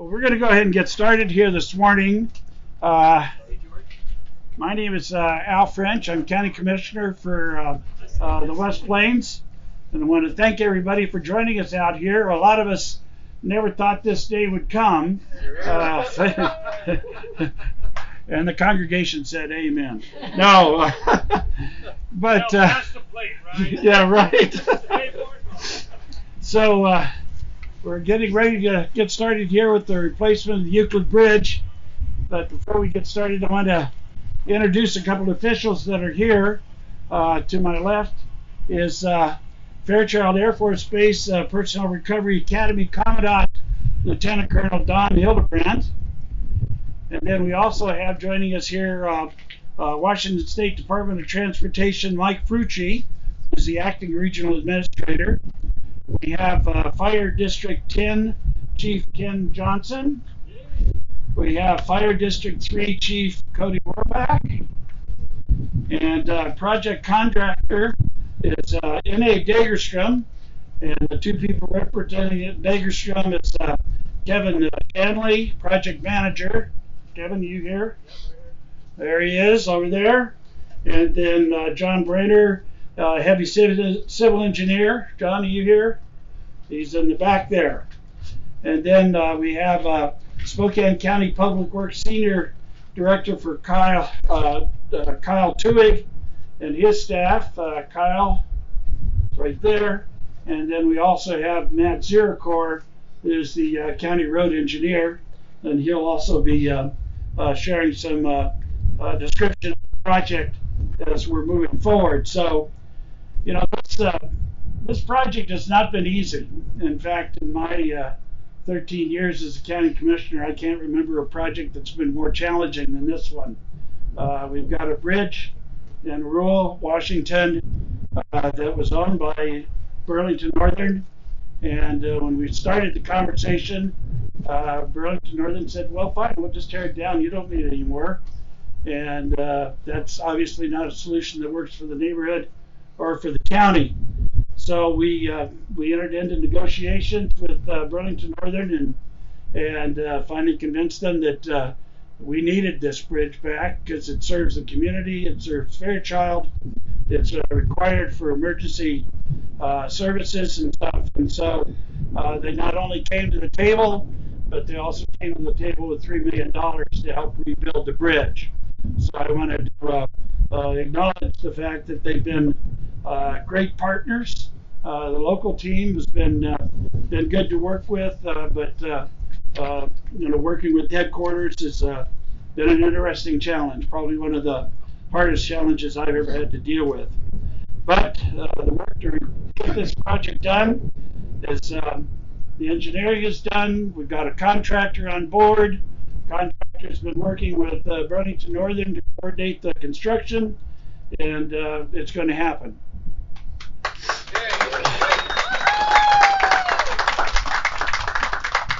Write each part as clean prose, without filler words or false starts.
Well, we're going to go ahead and get started here this morning. My name is Al French. I'm County Commissioner for the West Plains. And I want to thank everybody for joining us out here. A lot of us never thought this day would come. And the congregation said amen. No. But, yeah, right. So, we're getting ready to get started here with the replacement of the Euclid Bridge. But before we get started, I want to introduce a couple of officials that are here. To my left is Fairchild Air Force Base Personnel Recovery Academy Commandant Lieutenant Colonel Don Hilderbrand. And then we also have joining us here Washington State Department of Transportation Mike Frucci, who's the acting regional administrator. We have Fire District 10 Chief Ken Johnson. We have Fire District 3 Chief Cody Warbach. And project contractor is N.A. Dagerstrom. And the two people representing Dagerstrom is Kevin Shanley, project manager. Kevin, you here? There he is over there. And then John Brainer, heavy civil engineer. John, are you here? He's in the back there. And then we have Spokane County Public Works Senior Director for Kyle Tuig and his staff. Kyle, right there. And then we also have Matt Zarecor, who's the county road engineer, and he'll also be sharing some description of the project as we're moving forward. So, you know, this project has not been easy. In fact, in my 13 years as a county commissioner, I can't remember a project that's been more challenging than this one. We've got a bridge in rural Washington that was owned by Burlington Northern, and when we started the conversation, Burlington Northern said, well, fine, we'll just tear it down, you don't need it anymore. And that's obviously not a solution that works for the neighborhood or for the county. So we entered into negotiations with Burlington Northern and finally convinced them that we needed this bridge back because it serves the community, it serves Fairchild, it's required for emergency services and stuff. And so they not only came to the table, but they also came to the table with $3 million to help rebuild the bridge. So I wanted to acknowledge the fact that they've been great partners. The local team has been good to work with, but you know, working with headquarters has been an interesting challenge. Probably one of the hardest challenges I've ever had to deal with. But the work to get this project done is the engineering is done. We've got a contractor on board. Contractor's been working with Burlington Northern to coordinate the construction, and it's going to happen.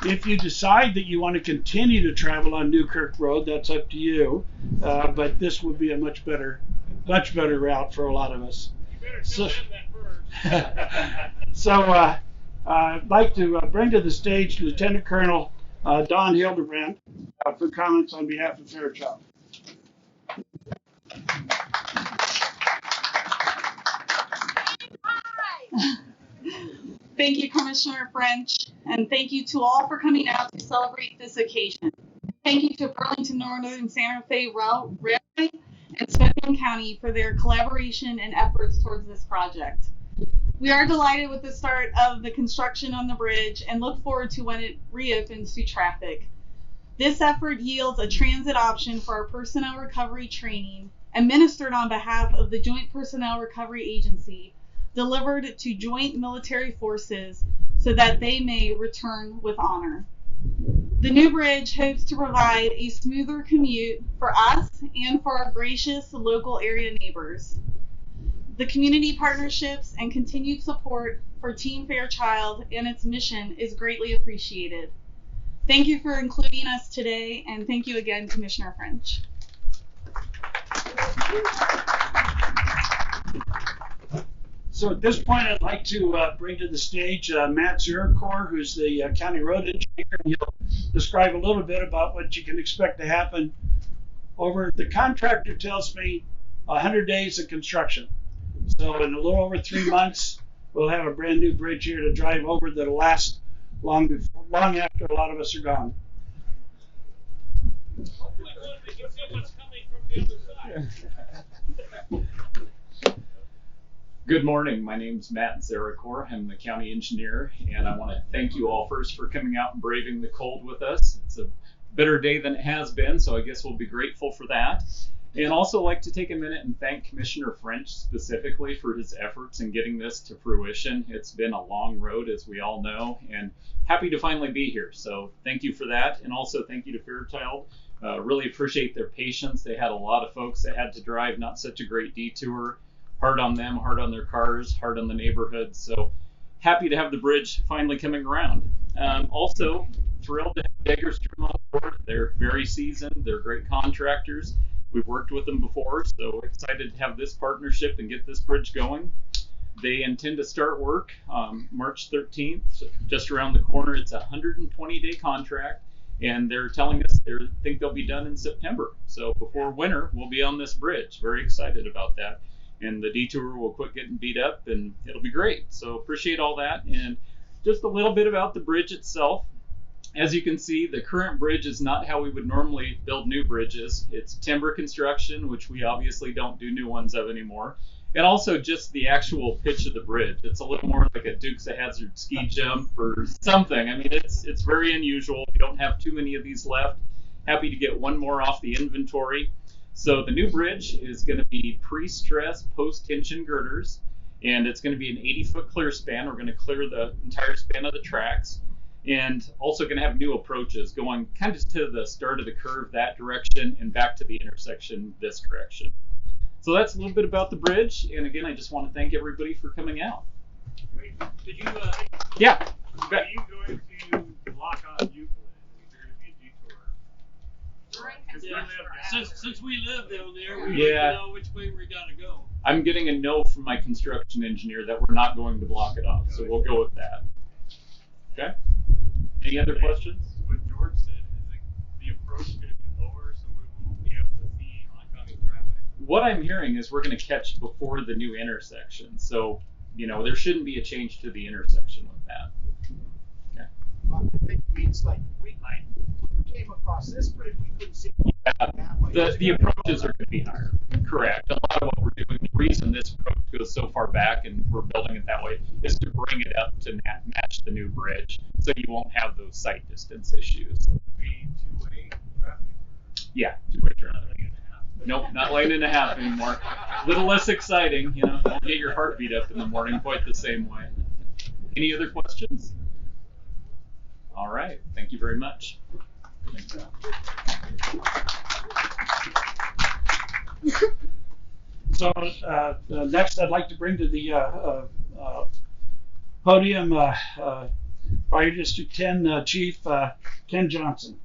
If you decide that you want to continue to travel on Newkirk Road, that's up to you. But this would be a much better route for a lot of us. So, I'd like to bring to the stage Lieutenant Colonel Don Hilderbrand for comments on behalf of Fairchild. Thank you, Commissioner French, and thank you to all for coming out to celebrate this occasion. Thank you to Burlington Northern Santa Fe Railway and Spokane County for their collaboration and efforts towards this project. We are delighted with the start of the construction on the bridge and look forward to when it reopens to traffic. This effort yields a transit option for our personnel recovery training administered on behalf of the Joint Personnel Recovery Agency, delivered to joint military forces so that they may return with honor. The new bridge hopes to provide a smoother commute for us and for our gracious local area neighbors. The community partnerships and continued support for Team Fairchild and its mission is greatly appreciated. Thank you for including us today, and thank you again, Commissioner French. So at this point, I'd like to bring to the stage Matt Zarecor, who's the county road engineer, and he'll describe a little bit about what you can expect to happen over. The contractor tells me 100 days of construction. So in a little over 3 months, we'll have a brand new bridge here to drive over that'll last long after a lot of us are gone. Hopefully, we can see what's coming from the other side. Good morning. My name's Matt Zarecor. I'm the county engineer, and I want to thank you all first for coming out and braving the cold with us. It's a better day than it has been, so I guess we'll be grateful for that. And also like to take a minute and thank Commissioner French specifically for his efforts in getting this to fruition. It's been a long road, as we all know, and happy to finally be here. So thank you for that, and also thank you to Fairchild. Really appreciate their patience. They had a lot of folks that had to drive not such a great detour. Hard on them, hard on their cars, hard on the neighborhood. So happy to have the bridge finally coming around. Also thrilled to have Jagerstrom on board. They're very seasoned. They're great contractors. We've worked with them before, so excited to have this partnership and get this bridge going. They intend to start work March 13th, just around the corner. It's a 120-day contract, and they're telling us they think they'll be done in September. So before winter, we'll be on this bridge. Very excited about that. And the detour will quit getting beat up, and it'll be great. So appreciate all that. And just a little bit about the bridge itself. As you can see, the current bridge is not how we would normally build new bridges. It's timber construction, which we obviously don't do new ones of anymore. And also just the actual pitch of the bridge. It's a little more like a Dukes of Hazzard ski jump or something. I mean, it's very unusual. We don't have too many of these left. Happy to get one more off the inventory. So the new bridge is going to be pre-stressed post-tension girders, and it's going to be an 80-foot clear span. We're going to clear the entire span of the tracks, and also going to have new approaches going kind of to the start of the curve that direction and back to the intersection this direction. So that's a little bit about the bridge, and again, I just want to thank everybody for coming out. Wait, did you? Yeah. Are you going to block on Euclid? Is there going to be a detour? Since we live down there, we need to know which way we got to go. I'm getting a no from my construction engineer that we're not going to block it off, so we'll go with that. Okay? Any other questions? What George said, is the approach going to be lower so we won't be able to see oncoming traffic? What I'm hearing is we're going to catch before the new intersection, so there shouldn't be a change to the intersection with that. Okay. I think it means like we came across this bridge, we couldn't see that way. The approaches are going to be higher. Correct. A lot of what we're doing, the reason this approach goes so far back and we're building it that way is to bring it up to match the new bridge, so you won't have those sight distance issues. Be two-way traffic? Yeah, two-way traffic. Nope, not lane and a half anymore. A little less exciting, Don't get your heart beat up in the morning quite the same way. Any other questions? All right, thank you very much. So next, I'd like to bring to the podium Fire District 10 Chief Ken Johnson.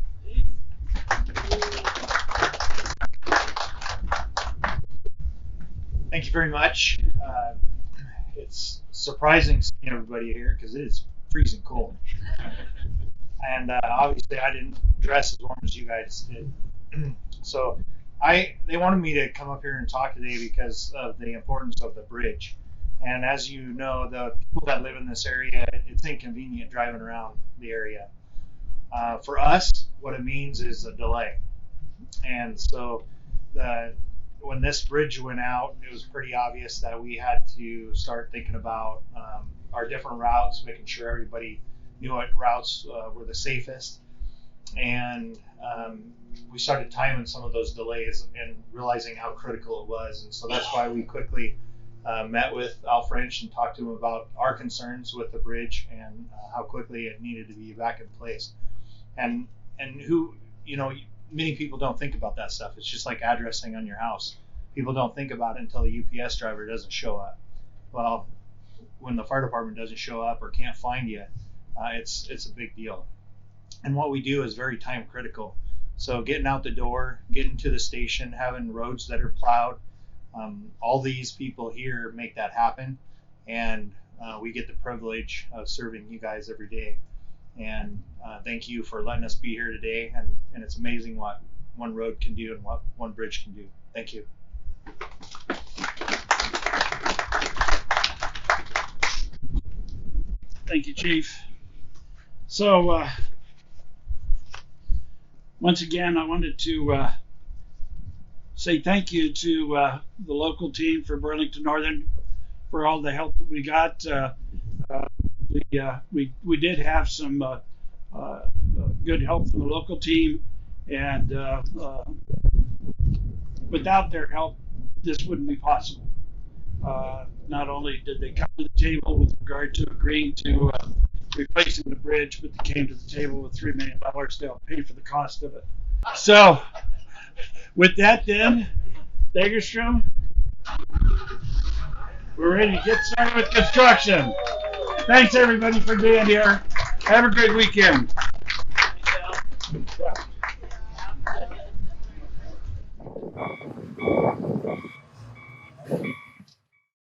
Thank you very much. It's surprising seeing everybody here because it is freezing cold. And obviously I didn't dress as warm as you guys did. So they wanted me to come up here and talk today because of the importance of the bridge. And as you know, the people that live in this area, it's inconvenient driving around the area. For us, what it means is a delay. And so when this bridge went out, it was pretty obvious that we had to start thinking about our different routes, making sure everybody knew what routes were the safest. And we started timing some of those delays and realizing how critical it was. And so that's why we quickly met with Al French and talked to him about our concerns with the bridge and how quickly it needed to be back in place. And many people don't think about that stuff. It's just like addressing on your house. People don't think about it until the UPS driver doesn't show up. Well, when the fire department doesn't show up or can't find you, it's a big deal. And what we do is very time critical. So getting out the door, getting to the station, having roads that are plowed, all these people here make that happen. and we get the privilege of serving you guys every day. And thank you for letting us be here today. And it's amazing what one road can do and what one bridge can do. Thank you. Thank you, Chief. So, once again, I wanted to say thank you to the local team for Burlington Northern for all the help that we got. We did have some good help from the local team, and without their help, this wouldn't be possible. Not only did they come to the table with regard to agreeing to replacing the bridge, but they came to the table with $3 million to help pay for the cost of it. So, with that then, Dagerstrom, we're ready to get started with construction. Thanks everybody for being here. Have a great weekend.